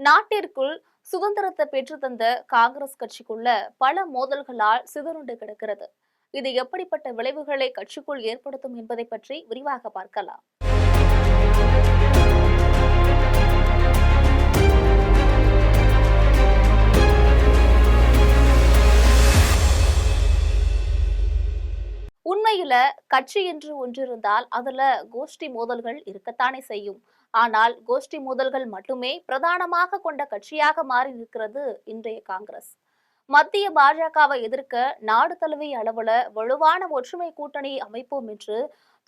நாட்டிற்குள் சுதந்திரத்தை பெற்றுத்தந்த காங்கிரஸ் கட்சிக்குள்ள பல மோதல்களால் சிதறுண்டு கிடக்கிறது. இது எப்படிப்பட்ட விளைவுகளை கட்சிக்குள் ஏற்படுத்தும் என்பதை பற்றி விரிவாக பார்க்கலாம். உண்மையில கட்சி என்று ஒன்றிருந்தால் அதுல கோஷ்டி மோதல்கள் இருக்கத்தானே செய்யும். ஆனால் கோஷ்டி மோதல்கள் மட்டுமே பிரதானமாக கொண்ட கட்சியாக மாறி இருக்கிறது இன்றைய காங்கிரஸ். மத்திய பாஜகவை எதிர்க்க நாடு தழுவிய அளவுல வலுவான ஒற்றுமை கூட்டணி அமைப்போம் என்று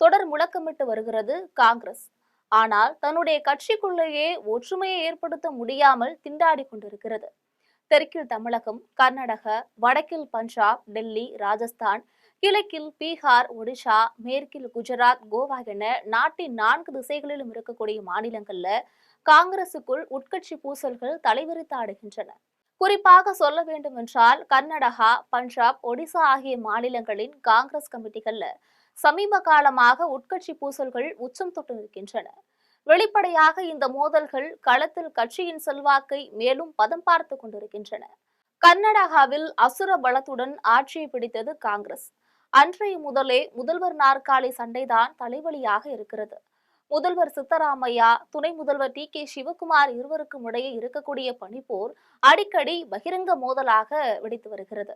தொடர் முழக்கமிட்டு வருகிறது காங்கிரஸ். ஆனால் தன்னுடைய கட்சிக்குள்ளேயே ஒற்றுமையை ஏற்படுத்த முடியாமல் திண்டாடி கொண்டிருக்கிறது. தெற்கில் தமிழகம், கர்நாடகா, வடக்கில் பஞ்சாப், டெல்லி, ராஜஸ்தான், கிழக்கில் பீகார், ஒடிஷா, மேற்கில் குஜராத், கோவா என நாட்டின் 4 திசைகளிலும் இருக்கக்கூடிய மாநிலங்கள்ல காங்கிரசுக்குள் உட்கட்சி பூசல்கள் தலைவிரித்தாடுகின்றன. குறிப்பாக சொல்ல வேண்டும் என்றால் கர்நாடகா, பஞ்சாப், ஒடிசா ஆகிய மாநிலங்களின் காங்கிரஸ் கமிட்டிகள்ல சமீப காலமாக உட்கட்சி பூசல்கள் உச்சம் தொட்டு நிற்கின்றன. வெளிப்படையாக இந்த மோதல்கள் களத்தில் கட்சியின் செல்வாக்கை மேலும் பதம் பார்த்து கொண்டிருக்கின்றன. கர்நாடகாவில் அசுர பலத்துடன் ஆட்சியை பிடித்தது காங்கிரஸ். அன்றைய முதலே முதல்வர் நாற்காலி சண்டைதான் தலைவலியாக இருக்கிறது. முதல்வர் சித்தராமையா, துணை முதல்வர் டி.கே. சிவகுமார் இருவருக்கும் இடையே இருக்கக்கூடிய பனிப்போர் அடிக்கடி பகிரங்க மோதலாக வெடித்து வருகிறது.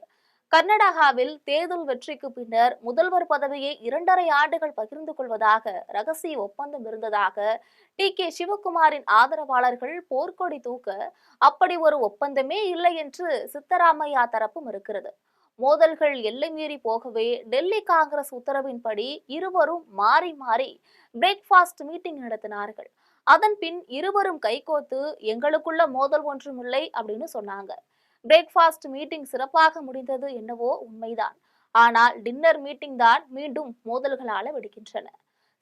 கர்நாடகாவில் தேர்தல் வெற்றிக்கு பின்னர் முதல்வர் பதவியை 2.5 ஆண்டுகள் பகிர்ந்து கொள்வதாக ரகசிய ஒப்பந்தம் இருந்ததாக டி.கே. சிவகுமாரின் ஆதரவாளர்கள் போர்க்கொடி தூக்க, அப்படி ஒரு ஒப்பந்தமே இல்லை என்று சித்தராமையா தரப்பும் இருக்கிறது. மோதல்கள் எல்லை மீறி போகவே டெல்லி காங்கிரஸ் உத்தரவின்படி இருவரும் மாறி மாறி பிரேக்பாஸ்ட் மீட்டிங் நடத்தினார்கள். அதன் பின் இருவரும் கைகோத்து எங்களுக்குள்ள மோதல் ஒன்றும் இல்லை அப்படின்னு சொன்னாங்க. பிரேக்பாஸ்ட் மீட்டிங் சிறப்பாக முடிந்தது என்னவோ உண்மைதான். ஆனால் டின்னர் மீட்டிங் தான் மீண்டும் மோதல்களால வெடிக்கின்றன.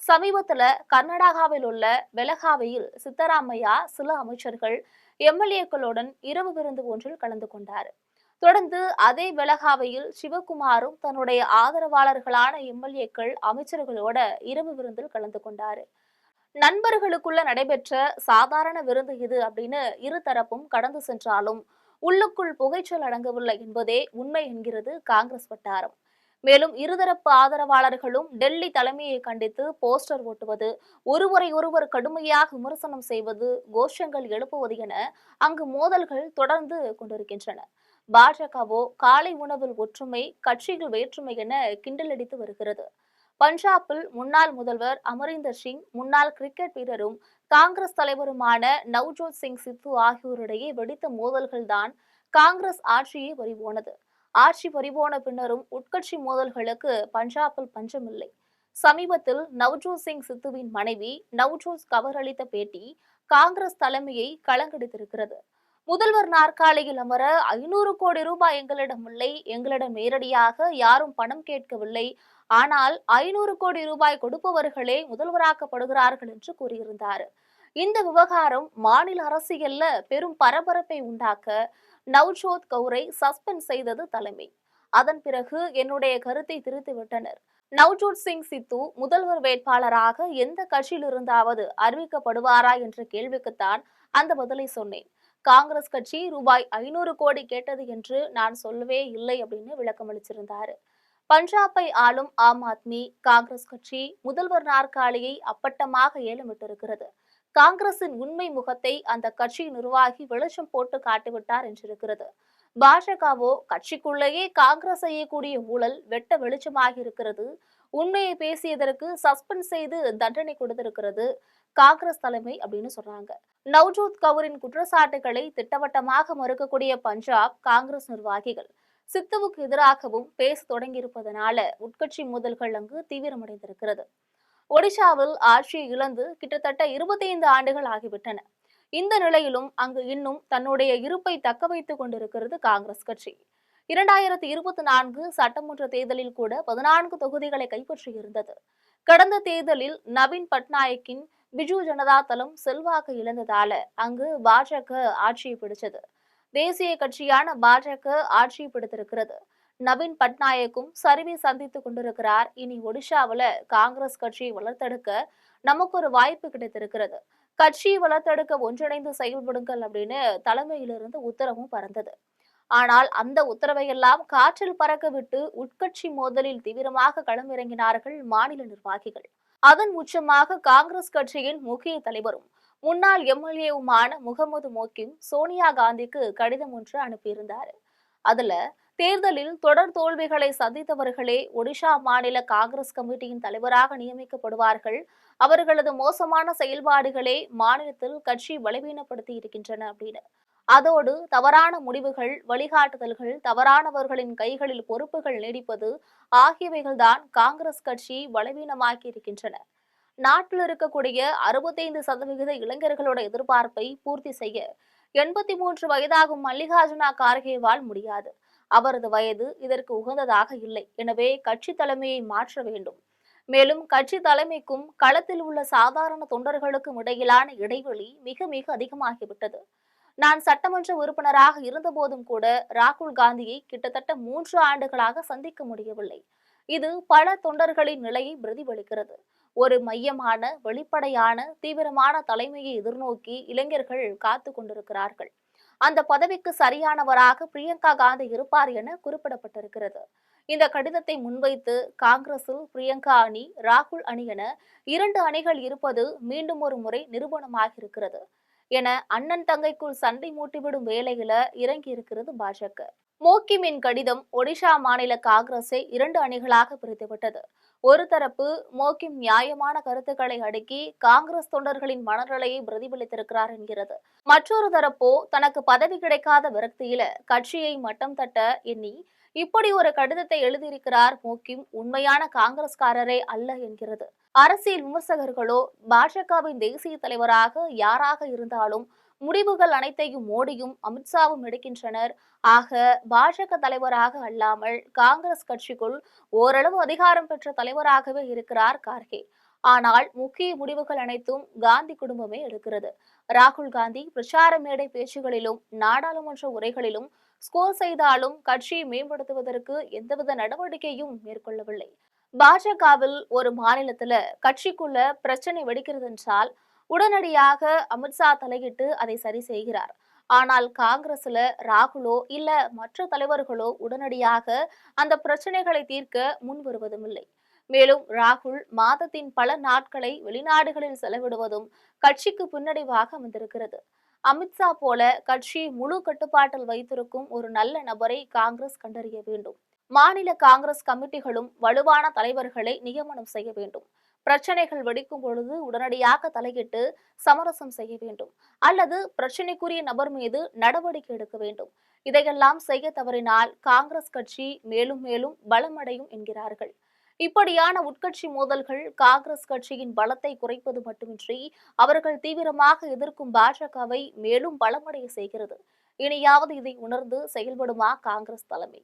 சமீபத்துல கர்நாடகாவில் உள்ள பெலகாவியில் சித்தராமையா சில அமைச்சர்கள் எம்எல்ஏக்களுடன் இரவு விருந்து ஒன்றில் கலந்து கொண்டார். தொடர்ந்து அதே பெலகாவியில் சிவகுமாரும் தன்னுடைய ஆதரவாளர்களான எம்எல்ஏக்கள் அமைச்சர்களோட இரவு விருந்தில் கலந்து கொண்டாரு. நண்பர்களுக்குள்ள நடைபெற்ற சாதாரண விருந்து இது அப்படின்னு இருதரப்பும் கடந்து சென்றாலும் உள்ளுக்குள் புகைச்சல் அடங்கவில்லை என்பதே உண்மை என்கிறது காங்கிரஸ் வட்டாரம். மேலும் இருதரப்பு ஆதரவாளர்களும் டெல்லி தலைமையை கண்டித்து போஸ்டர் ஓட்டுவது, ஒருவரை ஒருவர் கடுமையாக விமர்சனம் செய்வது, கோஷங்கள் எழுப்புவது என அங்கு மோதல்கள் தொடர்ந்து கொண்டிருக்கின்றன. பாஜகவோ காலை உணவில் ஒற்றுமை, கட்சியில் வேற்றுமை என கிண்டலடித்து வருகிறது. பஞ்சாபில் முன்னாள் முதல்வர் அமரிந்தர் சிங், முன்னாள் கிரிக்கெட் வீரரும் காங்கிரஸ் தலைவருமான நவ்ஜோத் சிங் சித்து ஆகியோரிடையே வெடித்த மோதல்கள் தான் காங்கிரஸ் ஆட்சியை பறிபோனது. ஆட்சி பறிபோன பின்னரும் உட்கட்சி மோதல்களுக்கு பஞ்சாபில் பஞ்சமில்லை. சமீபத்தில் நவ்ஜோத் சிங் சித்துவின் மனைவி நவ்ஜோத் கவர் அளித்த பேட்டி காங்கிரஸ் தலைமையை கலங்கடித்திருக்கிறது. முதல்வர் நாற்காலியில் அமர 500 கோடி ரூபாய் எங்களிடம் இல்லை, எங்களிடம் நேரடியாக யாரும் பணம் கேட்கவில்லை, ஆனால் 500 கோடி ரூபாய் கொடுப்பவர்களே முதல்வராக்கப்படுகிறார்கள் என்று கூறியிருந்தார். இந்த விவகாரம் மாநில அரசியல்ல பெரும் பரபரப்பை உண்டாக்க நவ்ஜோத் கவுரை சஸ்பெண்ட் செய்தது தலைமை. அதன் பிறகு என்னுடைய கருத்தை திருத்திவிட்டனர். நவ்ஜோத் சிங் சித்து முதல்வர் வேட்பாளராக எந்த கட்சியில் இருந்தாவது அறிவிக்கப்படுவாரா என்ற கேள்விக்குத்தான் அந்த பதிலை சொன்னேன். காங்கிரஸ் கட்சி ரூபாய் 500 கோடி கேட்டது என்று நான் சொல்லவே இல்லை அப்படின்னு விளக்கம் அளிச்சிருந்தாரு. பஞ்சாபை ஆளும் ஆம் ஆத்மி காங்கிரஸ் கட்சி முதல்வர் நாற்காலியை அப்பட்டமாக ஏலமிட்டிருக்கிறது. காங்கிரசின் உண்மை முகத்தை அந்த கட்சி நிர்வாகி வெளிச்சம் போட்டு காட்டிவிட்டார் என்றிருக்கிறது. பாஜகவோ கட்சிக்குள்ளேயே காங்கிரஸ் செய்யக்கூடிய ஊழல் வெட்ட வெளிச்சமாகி இருக்கிறது. உண்மையை பேசியதற்கு சஸ்பெண்ட் செய்து தண்டனை கொடுத்திருக்கிறது காங்கிரஸ் தலைமை அப்படின்னு சொல்றாங்க. நவ்ஜோத் கவுரின் குற்றச்சாட்டுகளை திட்டவட்டமாக மறுக்கக்கூடிய பஞ்சாப் காங்கிரஸ் நிர்வாகிகள் சித்துவுக்கு எதிராகவும் பேச தொடங்கியிருப்பதனால உட்கட்சி மோதல்கள் அங்கு தீவிரமடைந்திருக்கிறது. ஒடிஷாவில் ஆட்சியை இழந்து கிட்டத்தட்ட 25 ஆண்டுகள் ஆகிவிட்டன. இந்த நிலையிலும் அங்கு இன்னும் தன்னுடைய இருப்பை தக்க வைத்துக் கொண்டிருக்கிறது காங்கிரஸ் கட்சி. 2024 சட்டமன்ற தேர்தலில் கூட 14 தொகுதிகளை கைப்பற்றியிருந்தது. கடந்த தேர்தலில் நவீன் பட்நாயக்கின் பிஜு ஜனதா தளம் செல்வாக்கு இழந்ததால அங்கு பாஜக ஆட்சியை பிடிச்சது. தேசிய கட்சியான பாஜக ஆட்சியை பிடித்திருக்கிறது. நவீன் பட்நாயக்கும் சரிவை சந்தித்துக் கொண்டிருக்கிறார். இனி ஒடிஷாவில் காங்கிரஸ் கட்சியை வளர்த்தெடுக்க நமக்கு ஒரு வாய்ப்பு கிடைத்திருக்கிறது. கட்சியை வளர்த்தெடுக்க ஒன்றிணைந்து செயல்படுங்கள் அப்படின்னு தலைமையிலிருந்து உத்தரவும் பறந்தது. ஆனால் அந்த உத்தரவையெல்லாம் காற்றில் பறக்க விட்டு உட்கட்சி மோதலில் தீவிரமாக களமிறங்கினார்கள் மாநில நிர்வாகிகள். அதன் உச்சமாக காங்கிரஸ் கட்சியின் முக்கிய தலைவரும் முன்னாள் எம்எல்ஏவுமான முகமது மோக்கிம் சோனியா காந்திக்கு கடிதம் ஒன்று அனுப்பியிருந்தார். அதுல தேர்தலில் தொடர் தோல்விகளை சந்தித்தவர்களே ஒடிஷா மாநில காங்கிரஸ் கமிட்டியின் தலைவராக நியமிக்கப்படுவார்கள். அவர்களது மோசமான செயல்பாடுகளே மாநிலத்தில் கட்சி பலவீனப்படுத்தி இருக்கின்றன அப்படின்னு. அதோடு தவறான முடிவுகள், வழிகாட்டுதல்கள், தவறானவர்களின் கைகளில் பொறுப்புகள் நீடிப்பது ஆகியவைகள்தான் காங்கிரஸ் கட்சி பலவீனமாக்கி இருக்கின்றன. நாட்டில் இருக்கக்கூடிய 65% இளைஞர்களோட எதிர்பார்ப்பை பூர்த்தி செய்ய 83 வயதாகும் மல்லிகார்ஜுனா கார்கேவால் முடியாது. அவரது வயது இதற்கு உகந்ததாக இல்லை. எனவே கட்சி தலைமையை மாற்ற வேண்டும். மேலும் கட்சி தலைமைக்கும் களத்தில் உள்ள சாதாரண தொண்டர்களுக்கும் இடையிலான இடைவெளி மிக மிக அதிகமாகிவிட்டது. நான் சட்டமன்ற உறுப்பினராக இருந்தபோதும் கூட ராகுல் காந்தியை கிட்டத்தட்ட 3 ஆண்டுகளாக சந்திக்க முடியவில்லை. இது பல தொண்டர்களின் நிலையை பிரதிபலிக்கிறது. ஒரு மையமான, வெளிப்படையான, தீவிரமான தலைமையை எதிர்நோக்கி இளைஞர்கள் காத்து கொண்டிருக்கிறார்கள். அந்த பதவிக்கு சரியானவராக பிரியங்கா காந்தி இருப்பார் என குறிப்பிடப்பட்டிருக்கிறது. இந்த கடிதத்தை முன்வைத்து காங்கிரஸில் பிரியங்கா அணி, ராகுல் அணி என 2 அணிகள் இருப்பது மீண்டும் ஒரு முறை நிரூபணமாகியிருக்கிறது என அண்ணன் தங்கைக்குள் சண்டை மூட்டிவிடும் வேளையில இறங்கி இருக்கிறது பாஜக. மோக்கிமின் கடிதம் ஒடிஷா மாநில காங்கிரஸை 2 அணிகளாக பிரித்துவிட்டது. ஒரு தரப்பு மோக்கிம் நியாயமான கருத்துக்களை அடுக்கி காங்கிரஸ் தொண்டர்களின் மனநிலையை பிரதிபலித்திருக்கிறார் என்கிறது. மற்றொரு தரப்போ தனக்கு பதவி கிடைக்காத விரக்தியில கட்சியை மட்டம் தட்ட எண்ணி இப்படி ஒரு கடிதத்தை எழுதியிருக்கிறார் மோக்கிம், உண்மையான காங்கிரஸ்காரரே அல்ல என்கிறது. அரசியல் விமர்சகர்களோ பாஜகவின் தேசிய தலைவராக யாராக இருந்தாலும் முடிவுகள் அனைத்தையும் மோடியும் அமித்ஷாவும் எடுக்கின்றனர். ஆக பாஜக தலைவராக அல்லாமல் காங்கிரஸ் கட்சிக்குள் ஓரளவு அதிகாரம் பெற்ற தலைவராகவே இருக்கிறார் கார்கே. ஆனால் முக்கிய முடிவுகள் அனைத்தும் காந்தி குடும்பமே எடுக்கிறது. ராகுல் காந்தி பிரச்சார மேடை பேச்சுகளிலும் நாடாளுமன்ற உரைகளிலும் ஸ்கோர் செய்தாலும் கட்சியை மேம்படுத்துவதற்கு எந்தவித நடவடிக்கையும் மேற்கொள்ளவில்லை. பாஜகவில் ஒரு மாநிலத்துல கட்சிக்குள்ள பிரச்சனை வெடிக்கிறது என்றால் உடனடியாக அமித்ஷா தலையிட்டு அதை சரி செய்கிறார். ஆனால் காங்கிரஸ்ல ராகுலோ இல்ல மற்ற தலைவர்களோ உடனடியாக அந்த பிரச்சனைகளை தீர்க்க முன் வருவதும் இல்லை. மேலும் ராகுல் மாதத்தின் பல நாட்களை வெளிநாடுகளில் செலவிடுவதும் கட்சிக்கு பின்னடைவாக அமைந்திருக்கிறது. அமித்ஷா போல கட்சியை முழு கட்டுப்பாட்டில் வைத்திருக்கும் ஒரு நல்ல நபரை காங்கிரஸ் கண்டறிய வேண்டும். மாநில காங்கிரஸ் கமிட்டிகளும் வலுவான தலைவர்களை நியமனம் செய்ய வேண்டும். பிரச்சனைகள் வெடிக்கும் பொழுது உடனடியாக தலையிட்டு சமரசம் செய்ய வேண்டும். அல்லது பிரச்சனைக்குரிய நபர் மீது நடவடிக்கை எடுக்க வேண்டும். இதையெல்லாம் செய்ய தவறினால் காங்கிரஸ் கட்சி மேலும் மேலும் பலமடையும் என்கிறார்கள். இப்படியான உட்கட்சி மோதல்கள் காங்கிரஸ் கட்சியின் பலத்தை குறைப்பது மட்டுமின்றி அவர்கள் தீவிரமாக எதிர்க்கும் பாஜகவை மேலும் பலமடைய செய்கிறது. இனியாவது இதை உணர்ந்து செயல்படுமா காங்கிரஸ் தலைமை?